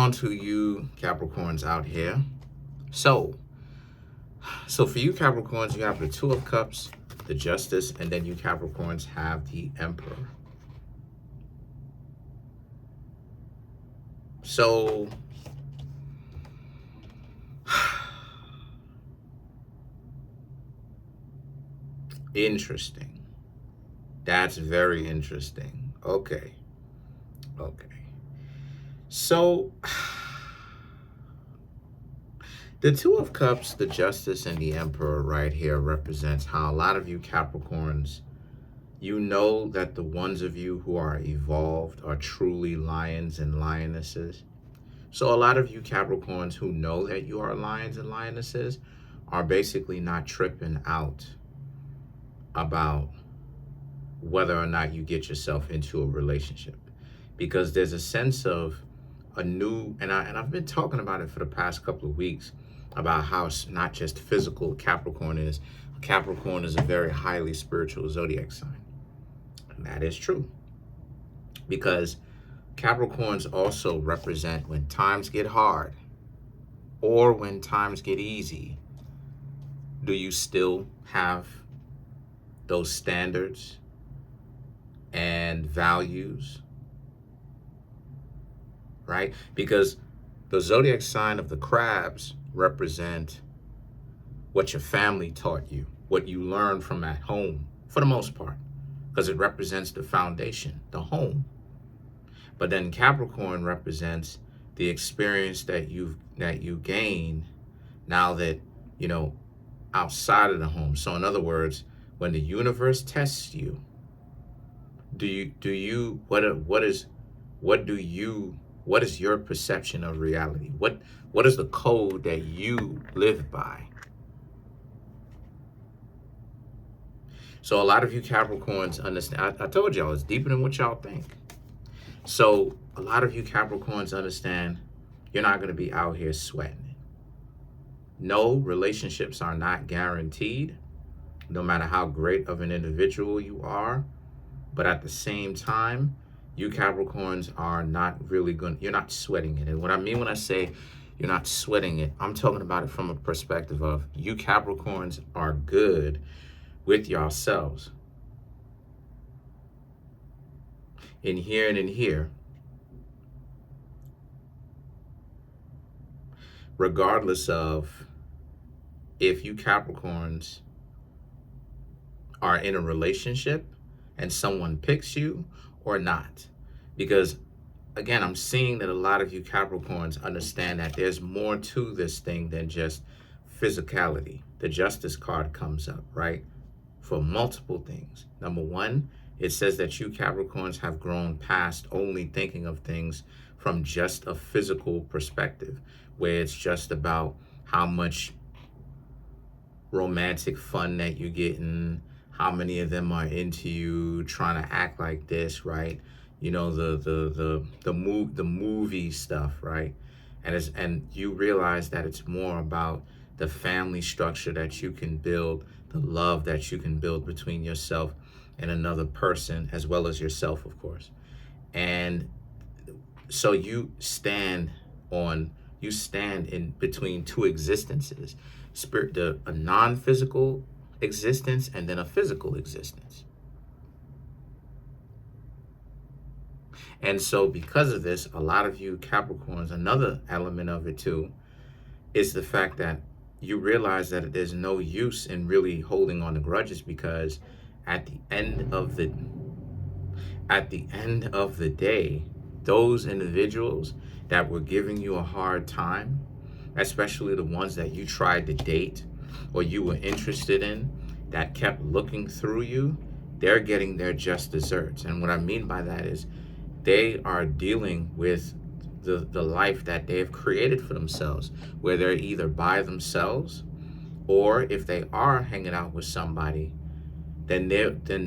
on to you Capricorns out here. So for you Capricorns, you have the Two of Cups, the Justice, and then you Capricorns have the Emperor. So interesting. That's very interesting. Okay. So the Two of Cups, the Justice, and the Emperor right here represents how a lot of you Capricorns, you know that the ones of you who are evolved are truly lions and lionesses. So a lot of you Capricorns who know that you are lions and lionesses are basically not tripping out about whether or not you get yourself into a relationship, because there's a sense of a new, and I've been talking about it for the past couple of weeks, about how it's not just physical Capricorn is. Capricorn is a very highly spiritual zodiac sign. And that is true. Because Capricorns also represent when times get hard or when times get easy. Do you still have those standards and values? Right? Because the zodiac sign of the crabs represent what your family taught you, what you learned from at home, for the most part, because it represents the foundation, the home. But then Capricorn represents the experience that you gain now that, outside of the home. So in other words, when the universe tests you, what is your perception of reality? What is the code that you live by? So a lot of you Capricorns understand. I told y'all it's deeper than what y'all think. So a lot of you Capricorns understand you're not going to be out here sweating. No, relationships are not guaranteed, no matter how great of an individual you are. But at the same time, you Capricorns are not really you're not sweating it. And what I mean when I say you're not sweating it, I'm talking about it from a perspective of you Capricorns are good with yourselves. In here and in here, regardless of if you Capricorns are in a relationship and someone picks you or not. Because again, I'm seeing that a lot of you Capricorns understand that there's more to this thing than just physicality. The Justice card comes up, right? For multiple things. Number one, it says that you Capricorns have grown past only thinking of things from just a physical perspective, where it's just about how much romantic fun that you're getting, how many of them are into you, trying to act like this, right? The movie stuff, right? And you realize that it's more about the family structure that you can build, the love that you can build between yourself and another person, as well as yourself, of course. And so you stand in between two existences, a non-physical existence and then a physical existence. And so because of this, a lot of you Capricorns, another element of it too, is the fact that you realize that there's no use in really holding on to grudges, because at the end of the day, those individuals that were giving you a hard time, especially the ones that you tried to date or you were interested in, that kept looking through you, they're getting their just desserts. And what I mean by that is they are dealing with the life that they've created for themselves, where they're either by themselves, or if they are hanging out with somebody, then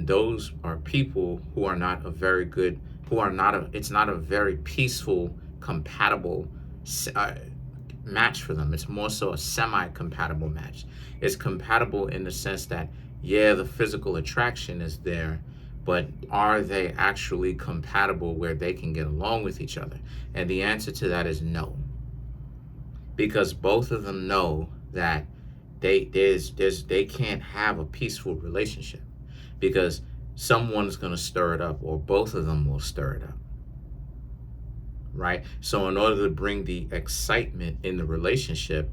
those are people who are not a very good, it's not a very peaceful, compatible match for them. It's more so a semi-compatible match. It's compatible in the sense that, yeah, the physical attraction is there, but are they actually compatible where they can get along with each other? And the answer to that is no, because both of them know that they can't have a peaceful relationship, because someone's going to stir it up, or both of them will stir it up, right? So in order to bring the excitement in the relationship,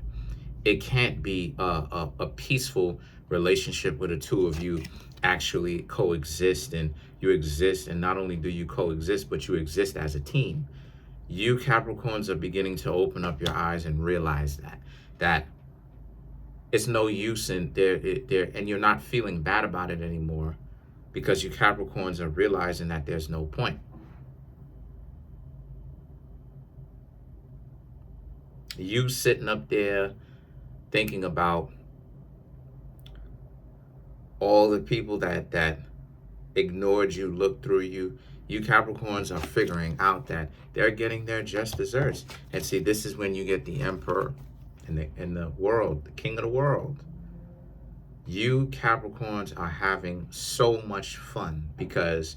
it can't be a peaceful relationship where the two of you actually coexist, and you exist, and not only do you coexist, but you exist as a team. You Capricorns are beginning to open up your eyes and realize that it's no use in there, and you're not feeling bad about it anymore, because you Capricorns are realizing that there's no point. You sitting up there thinking about all the people that ignored you, looked through you. You Capricorns are figuring out that they're getting their just desserts. And see, this is when you get the emperor in the world, the king of the world. You Capricorns are having so much fun, because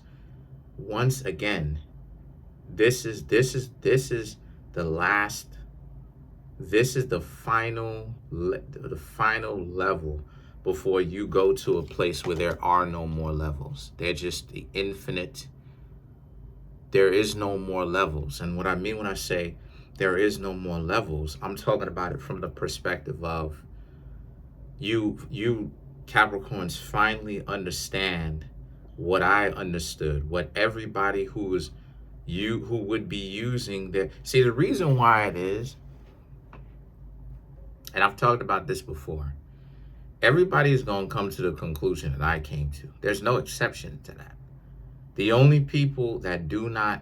once again, this is the last, this is the final level before you go to a place where there are no more levels. They're just the infinite. There is no more levels. And what I mean when I say there is no more levels, I'm talking about it from the perspective of you Capricorns finally understand what I understood, what everybody who would be using their, see, the reason why it is, and I've talked about this before, everybody is going to come to the conclusion that I came to. There's no exception to that. The only people that do not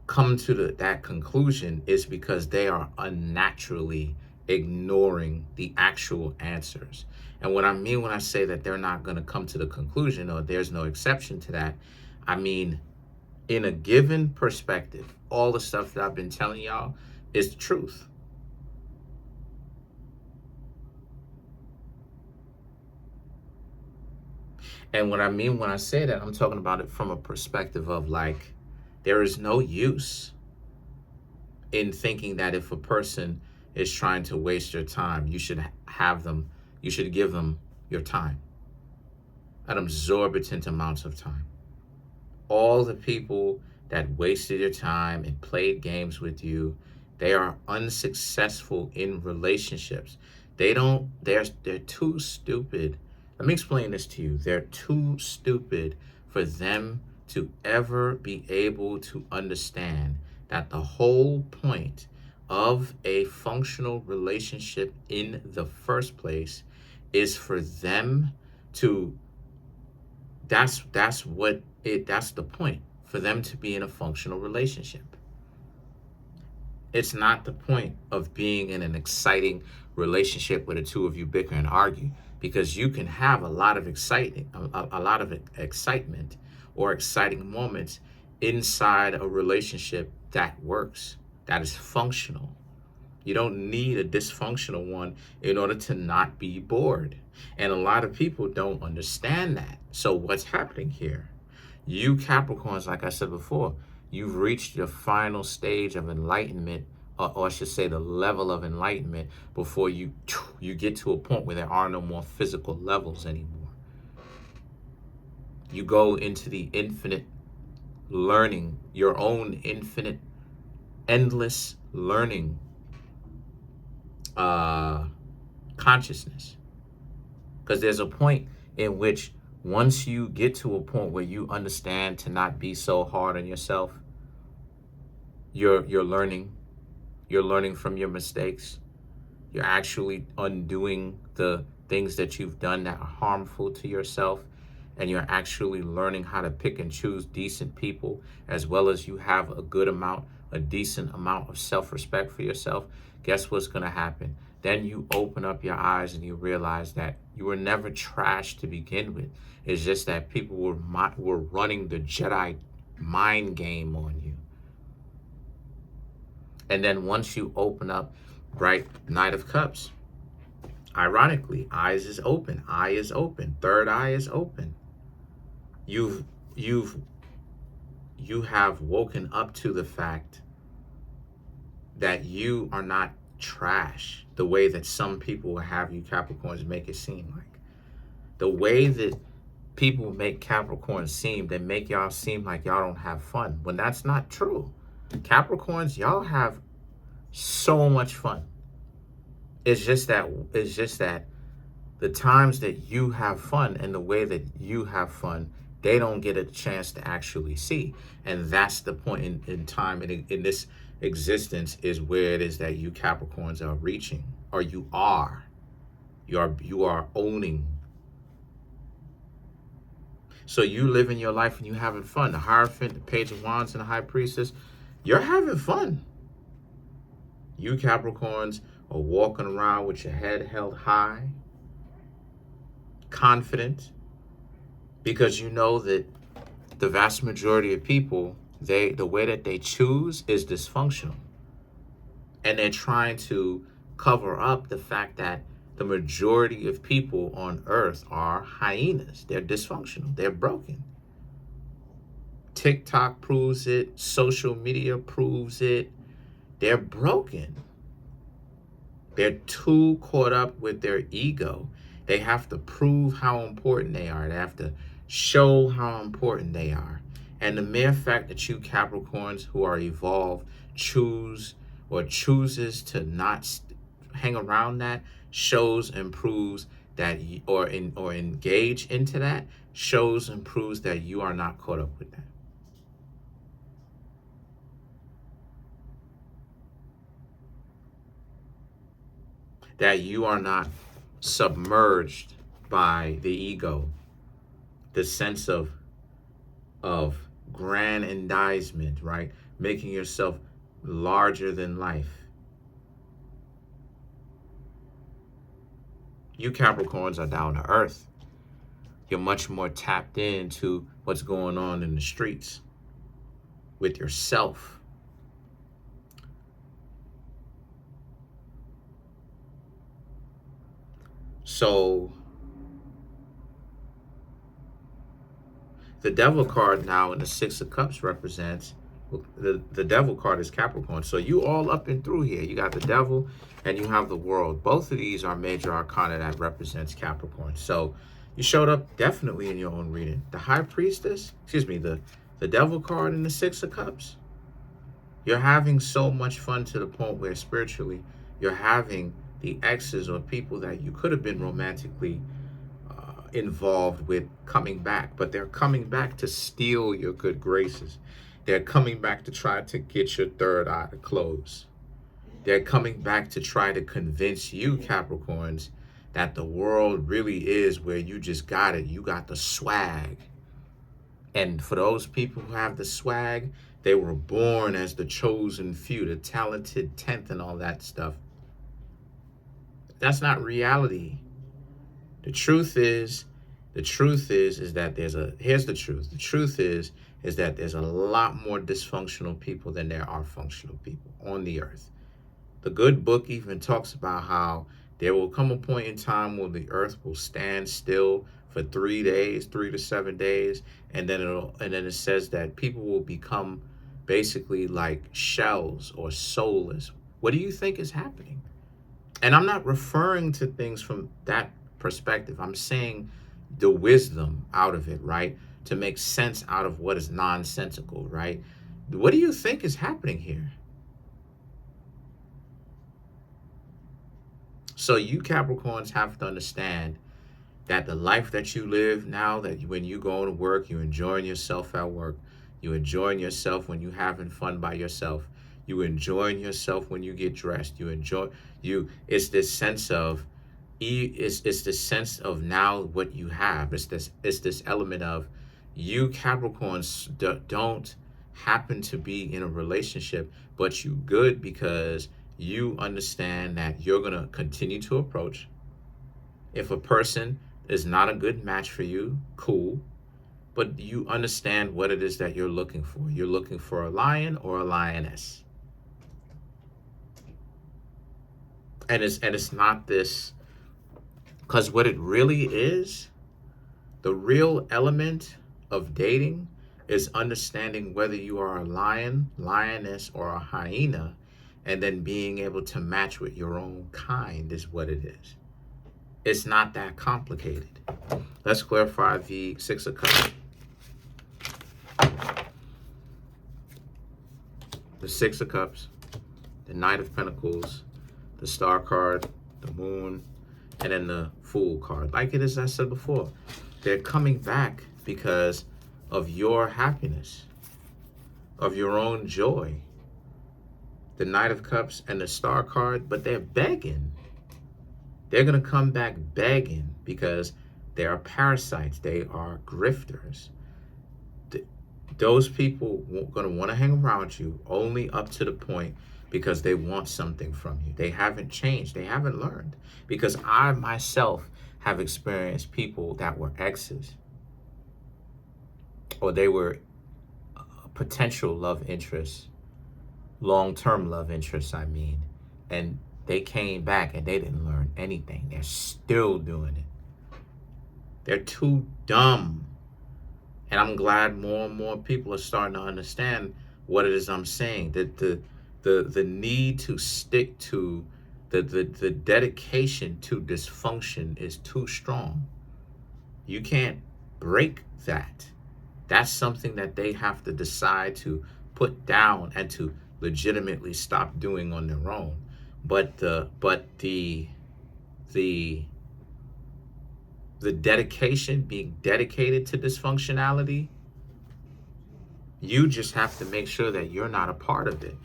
come to that conclusion is because they are unnaturally ignoring the actual answers. And what I mean when I say that they're not going to come to the conclusion, or there's no exception to that, I mean, in a given perspective, all the stuff that I've been telling y'all is the truth. And what I mean when I say that, I'm talking about it from a perspective of, like, there is no use in thinking that if a person is trying to waste your time, you should give them your time, an exorbitant amounts of time. All the people that wasted your time and played games with you, they are unsuccessful in relationships. They're too stupid. Let me explain this to you. They're too stupid for them to ever be able to understand that the whole point of a functional relationship in the first place is for them to, that's the point, for them to be in a functional relationship. It's not the point of being in an exciting relationship where the two of you bicker and argue, because you can have a lot of excitement or exciting moments inside a relationship that works, that is functional. You don't need a dysfunctional one in order to not be bored. And a lot of people don't understand that. So what's happening here? You Capricorns, like I said before, you've reached your final stage of enlightenment, or I should say the level of enlightenment, before you get to a point where there are no more physical levels anymore. You go into the infinite learning, your own infinite, endless learning consciousness. Because there's a point in which, once you get to a point where you understand to not be so hard on yourself, you're learning from your mistakes. You're actually undoing the things that you've done that are harmful to yourself, and you're actually learning how to pick and choose decent people, as well as you have a decent amount of self-respect for yourself. Guess what's going to happen? Then you open up your eyes and you realize that you were never trash to begin with. It's just that people were running the Jedi mind game on you. And then once you open up, right, Knight of Cups, ironically, eye is open, third eye is open. You've you've you have woken up to the fact that you are not trash the way that some people will have you Capricorns make it seem like. The way that people make Capricorns seem, they make y'all seem like y'all don't have fun, when that's not true. Capricorns, y'all have so much fun. It's just that the times that you have fun and the way that you have fun, they don't get a chance to actually see. And that's the point in time in this existence, is where it is that you Capricorns are reaching, or you are owning. So you living your life and you having fun. The Hierophant, the Page of Wands, and the High Priestess, you're having fun. You Capricorns are walking around with your head held high, confident, because you know that the vast majority of people, the way that they choose is dysfunctional. And they're trying to cover up the fact that the majority of people on earth are hyenas. They're dysfunctional. They're broken. TikTok proves it. Social media proves it. They're broken. They're too caught up with their ego. They have to prove how important they are. They have to show how important they are. And the mere fact that you Capricorns who are evolved chooses to not hang around that, shows and proves that or engage into that, shows and proves that you are not caught up with that. That you are not submerged by the ego, the sense of grandizement, right? Making yourself larger than life. You Capricorns are down to earth. You're much more tapped into what's going on in the streets with yourself. So the Devil card now in the Six of Cups represents, the Devil card is Capricorn. So you all up and through here. You got the Devil and you have the World. Both of these are major arcana that represents Capricorn. So you showed up definitely in your own reading. The High Priestess, the Devil card and the Six of Cups. You're having so much fun to the point where spiritually you're having the exes or people that you could have been romantically involved with coming back, but they're coming back to steal your good graces. They're coming back to try to get your third eye to close. They're coming back to try to convince you Capricorns that the world really is where you just got it. You got the swag. And for those people who have the swag, they were born as the chosen few, the talented 10th and all that stuff. That's not reality. The truth is that here's the truth. The truth is that there's a lot more dysfunctional people than there are functional people on the earth. The good book even talks about how there will come a point in time when the earth will stand still for 3 days, 3 to 7 days, and then it says that people will become basically like shells or soulless. What do you think is happening? And I'm not referring to things from that perspective. I'm saying the wisdom out of it, right? To make sense out of what is nonsensical, right? What do you think is happening here? So you Capricorns have to understand that the life that you live now, that when you go to work, you're enjoying yourself at work, you're enjoying yourself when you're having fun by yourself, you enjoying yourself when you get dressed, it's this sense of now what you have. It's this element of you Capricorns don't happen to be in a relationship, but you good because you understand that you're going to continue to approach. If a person is not a good match for you, cool, but you understand what it is that you're looking for. You're looking for a lion or a lioness. And it's not this, because what it really is, the real element of dating is understanding whether you are a lion, lioness, or a hyena, and then being able to match with your own kind is what it is. It's not that complicated. Let's clarify the Six of Cups. The Six of Cups, the Knight of Pentacles, the Star card, the Moon, and then the Fool card. Like it is, I said before, they're coming back because of your happiness, of your own joy. The Knight of Cups and the Star card, but they're begging. They're going to come back begging because they are parasites. They are grifters. Those people are going to want to hang around you only up to the point because they want something from you. They haven't changed. They haven't learned. Because I myself have experienced people that were exes, or they were potential love interests, long-term love interests, I mean, and they came back and they didn't learn anything. They're still doing it. They're too dumb. And I'm glad more and more people are starting to understand what it is I'm saying. That the need to stick to the dedication to dysfunction is too strong. You can't break that. That's something that they have to decide to put down and to legitimately stop doing on their own. But the dedication, being dedicated to dysfunctionality, you just have to make sure that you're not a part of it.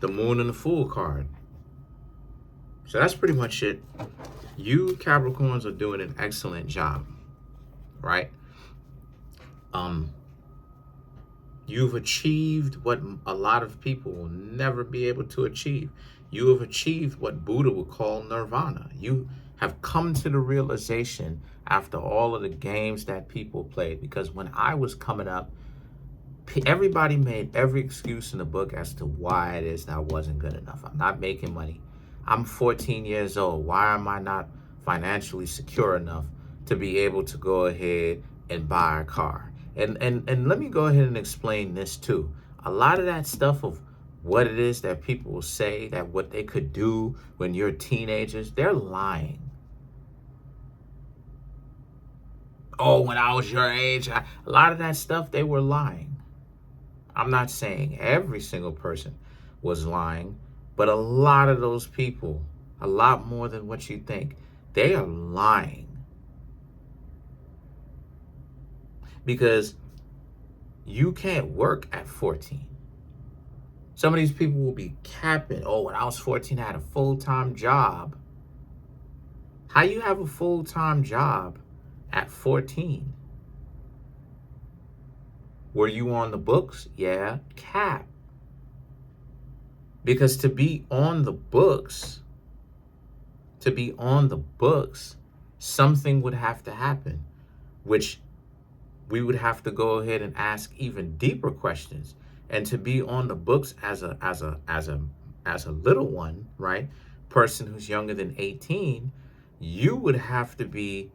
The Moon and the Fool card. So that's pretty much it. You Capricorns are doing an excellent job, right? You've achieved what a lot of people will never be able to achieve. You have achieved what Buddha would call nirvana. You have come to the realization after all of the games that people played. Because when I was coming up, everybody made every excuse in the book as to why it is that I wasn't good enough. I'm not making money. I'm 14 years old. Why am I not financially secure enough to be able to go ahead and buy a car? And let me go ahead and explain this too. A lot of that stuff of what it is that people will say, that what they could do when you're teenagers, they're lying. Oh, when I was your age, a lot of that stuff, they were lying. I'm not saying every single person was lying, but a lot of those people, a lot more than what you think, they are lying. Because you can't work at 14. Some of these people will be capping. Oh, when I was 14, I had a full-time job. How you have a full-time job at 14? Were you on the books? Yeah, cap. Because to be on the books, something would have to happen, which we would have to go ahead and ask even deeper questions. And to be on the books as a little one, right? Person who's younger than 18, you would have to be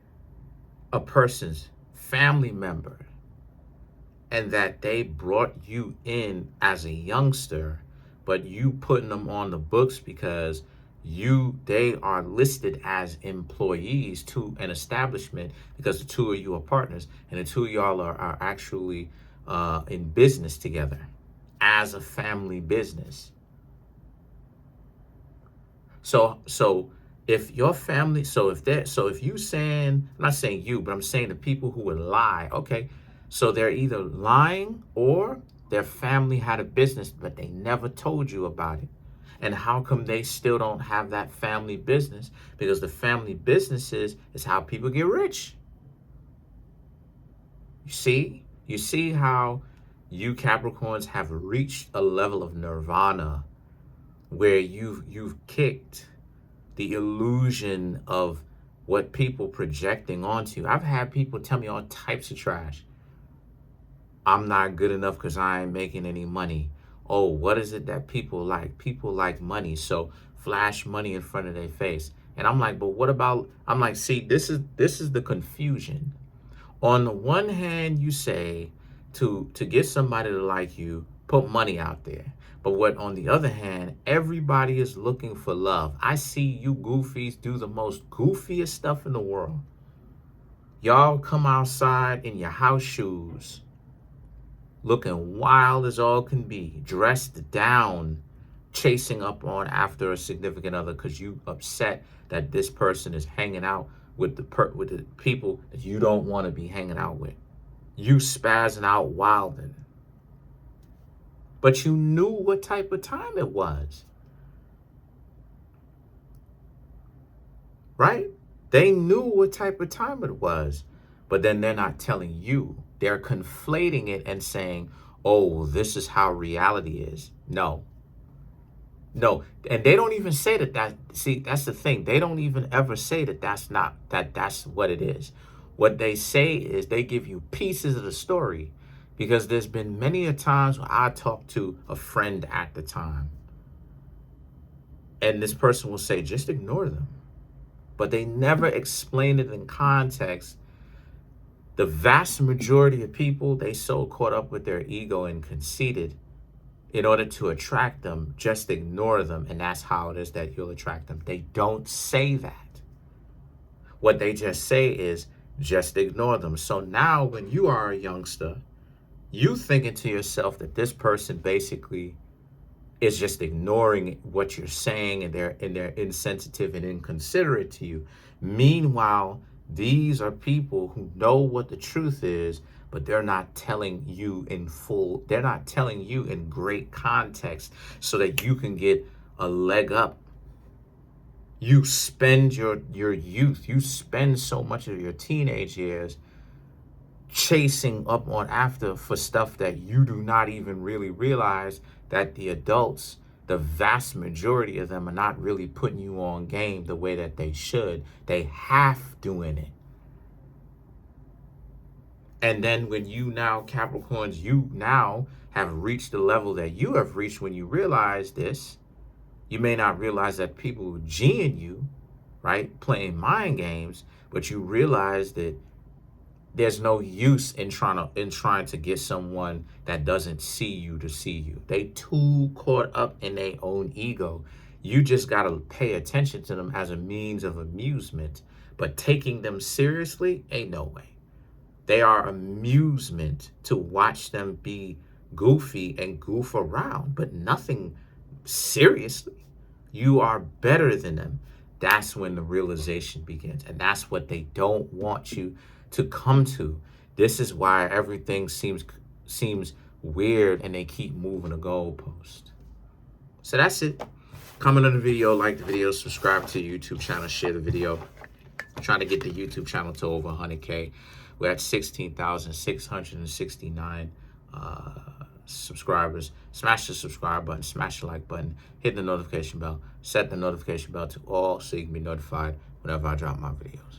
a person's family member, and that they brought you in as a youngster, but you putting them on the books because they are listed as employees to an establishment because the two of you are partners, and the two of y'all are actually in business together as a family business. So if your family, if you saying, I'm not saying you, but I'm saying the people who would lie, okay, so they're either lying or their family had a business, but they never told you about it. And how come they still don't have that family business? Because the family businesses is how people get rich. You see how you Capricorns have reached a level of nirvana where you've kicked the illusion of what people projecting onto you. I've had people tell me all types of trash. I'm not good enough because I ain't making any money. Oh, what is it that people like? People like money, so flash money in front of their face. And I'm like, but what about, I'm like, see, this is the confusion. On the one hand, you say to get somebody to like you, put money out there. But what on the other hand, everybody is looking for love. I see you goofies do the most goofiest stuff in the world. Y'all come outside in your house shoes, looking wild as all can be, dressed down, chasing up on after a significant other because you upset that this person is hanging out with the people that you don't want to be hanging out with. You spazzing out wilding. But you knew what type of time it was. Right? They knew what type of time it was. But then they're not telling you. They're conflating it and saying, oh, this is how reality is. No. No. And they don't even say that. See, that's the thing. They don't even ever say that that's what it is. What they say is they give you pieces of the story, because there's been many a times where I talked to a friend at the time, and this person will say, just ignore them. But they never explain it in context. The vast majority of people, they so caught up with their ego and conceited, in order to attract them, just ignore them. And that's how it is that you'll attract them. They don't say that. What they just say is, just ignore them. So now when you are a youngster, you thinking to yourself that this person basically is just ignoring what you're saying, and they're insensitive and inconsiderate to you. Meanwhile, these are people who know what the truth is, but they're not telling you in full. They're not telling you in great context so that you can get a leg up. You spend your youth, you spend so much of your teenage years chasing up on after for stuff that you do not even really realize that the adults, the vast majority of them, are not really putting you on game the way that they should. They half doing it. And then when you now, Capricorns, you now have reached the level that you have reached, when you realize this, you may not realize that people are G'ing you, right? Playing mind games, but you realize that there's no use in trying to get someone that doesn't see you to see you. They too caught up in their own ego. You just got to pay attention to them as a means of amusement, but taking them seriously, ain't no way. They are amusement to watch them be goofy and goof around, but nothing seriously. You are better than them. That's when the realization begins. And that's what they don't want you to come to. This is why everything seems weird, and they keep moving the goalpost. So that's it. Comment on the video, like the video, subscribe to the YouTube channel, share the video. I'm trying to get the YouTube channel to over 100K. We're at 16,669 subscribers. Smash the subscribe button, smash the like button, hit the notification bell, set the notification bell to all so you can be notified whenever I drop my videos.